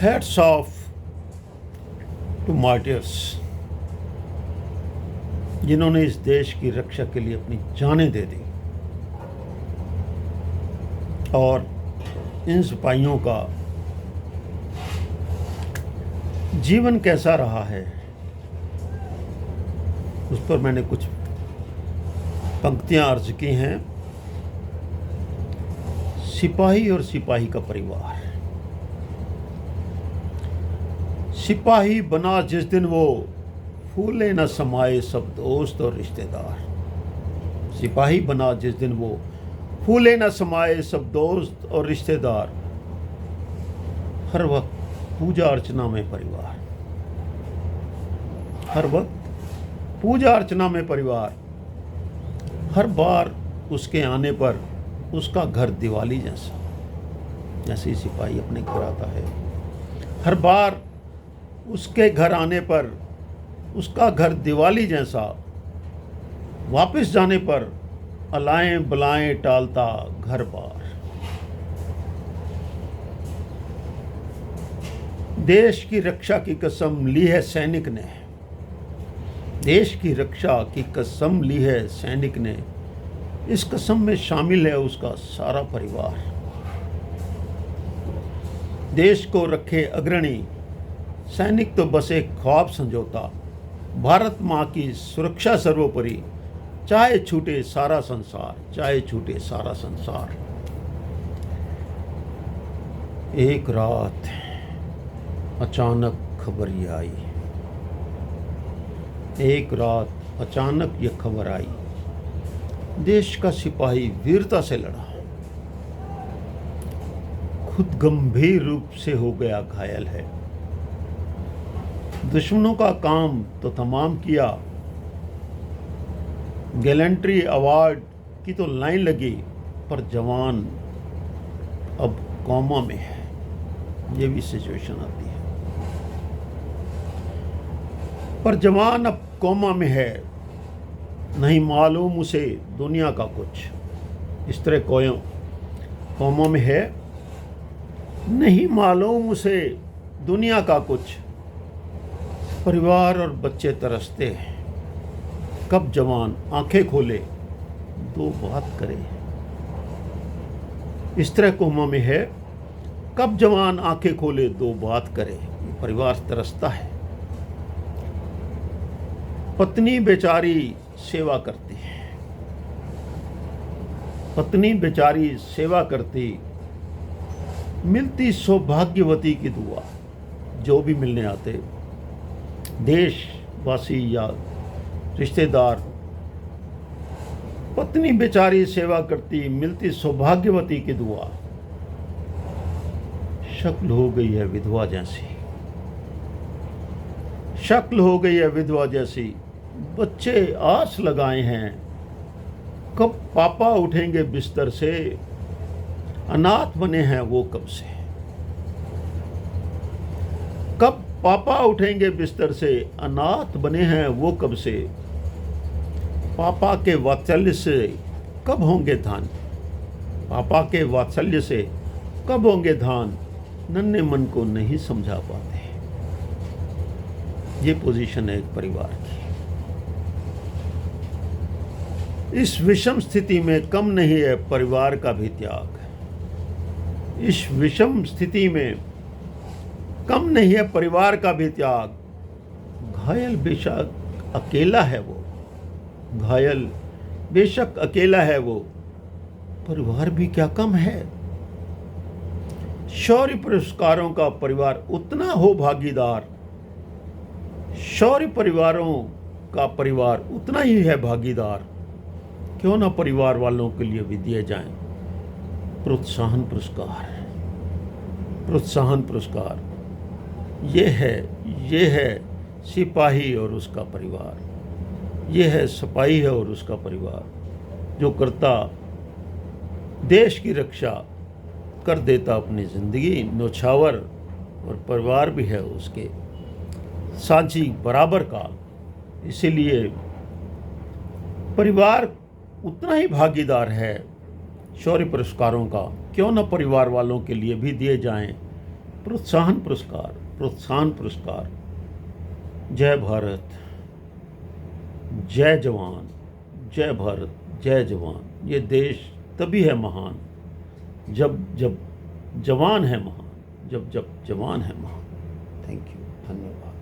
Hats off to martyrs जिन्होंने इस देश की रक्षा के लिए अपनी जानें दे दी, और इन सिपाहियों का जीवन कैसा रहा है उस पर मैंने कुछ पंक्तियां अर्ज की हैं। सिपाही और सिपाही का परिवार। सिपाही बना जिस दिन वो, फूले न समाये सब दोस्त और रिश्तेदार। सिपाही बना जिस दिन वो, फूले न समाये सब दोस्त और रिश्तेदार। हर वक्त पूजा अर्चना में परिवार, हर वक्त पूजा अर्चना में परिवार। हर बार उसके आने पर उसका घर दिवाली जैसा, जैसे सिपाही अपने घर आता है, हर बार उसके घर आने पर उसका घर दिवाली जैसा। वापस जाने पर अलाएं बलाएं टालता घर बार। देश की रक्षा की कसम ली है सैनिक ने, देश की रक्षा की कसम ली है सैनिक ने। इस कसम में शामिल है उसका सारा परिवार। देश को रखे अग्रणी सैनिक तो बस एक ख्वाब संजोता। भारत माँ की सुरक्षा सर्वोपरि, चाहे छूटे सारा संसार, चाहे छूटे सारा संसार। एक रात अचानक खबर ये आई, एक रात अचानक ये खबर आई। देश का सिपाही वीरता से लड़ा, खुद गंभीर रूप से हो गया घायल है। दुश्मनों का काम तो तमाम किया, गैलेंट्री अवार्ड की तो लाइन लगी, पर जवान अब कोमा में है। ये भी सिचुएशन आती है, पर जवान अब कोमा में है, नहीं मालूम उसे दुनिया का कुछ। इस तरह कोमा में है, नहीं मालूम उसे दुनिया का कुछ। परिवार और बच्चे तरसते हैं, कब जवान आंखें खोले दो बात करे। इस तरह कोमा में है, कब जवान आंखें खोले दो बात करे। परिवार तरसता है। पत्नी बेचारी सेवा करती है, पत्नी बेचारी सेवा करती, मिलती सौभाग्यवती की दुआ। जो भी मिलने आते, देशवासी या रिश्तेदार, पत्नी बेचारी सेवा करती, मिलती सौभाग्यवती की दुआ। शक्ल हो गई है विधवा जैसी, शक्ल हो गई है विधवा जैसी। बच्चे आस लगाए हैं, कब पापा उठेंगे बिस्तर से। अनाथ बने हैं वो कब से, कब पापा उठेंगे बिस्तर से। अनाथ बने हैं वो कब से। पापा के वात्सल्य से कब होंगे धान, पापा के वात्सल्य से कब होंगे धान। नन्हे मन को नहीं समझा पाते। ये पोजीशन है एक परिवार की। इस विषम स्थिति में कम नहीं है परिवार का भी त्याग। इस विषम स्थिति में कम नहीं है परिवार का भी त्याग। घायल बेशक अकेला है वो, घायल बेशक अकेला है वो, परिवार भी क्या कम है। शौर्य पुरस्कारों का परिवार उतना हो भागीदार, शौर्य परिवारों का परिवार उतना ही है भागीदार। क्यों ना परिवार वालों के लिए भी दिए जाएं प्रोत्साहन पुरस्कार, प्रोत्साहन पुरस्कार। ये है सिपाही और उसका परिवार, ये है सिपाही है और उसका परिवार, जो करता देश की रक्षा, कर देता अपनी ज़िंदगी न्योछावर, और परिवार भी है उसके साझी बराबर का। इसीलिए परिवार उतना ही भागीदार है शौर्य पुरस्कारों का। क्यों न परिवार वालों के लिए भी दिए जाएं प्रोत्साहन पुरस्कार। जय भारत, जय जवान, जय भारत, जय जवान। ये देश तभी है महान जब जब जवान है महान, जब जब जवान है महान। थैंक यू, धन्यवाद।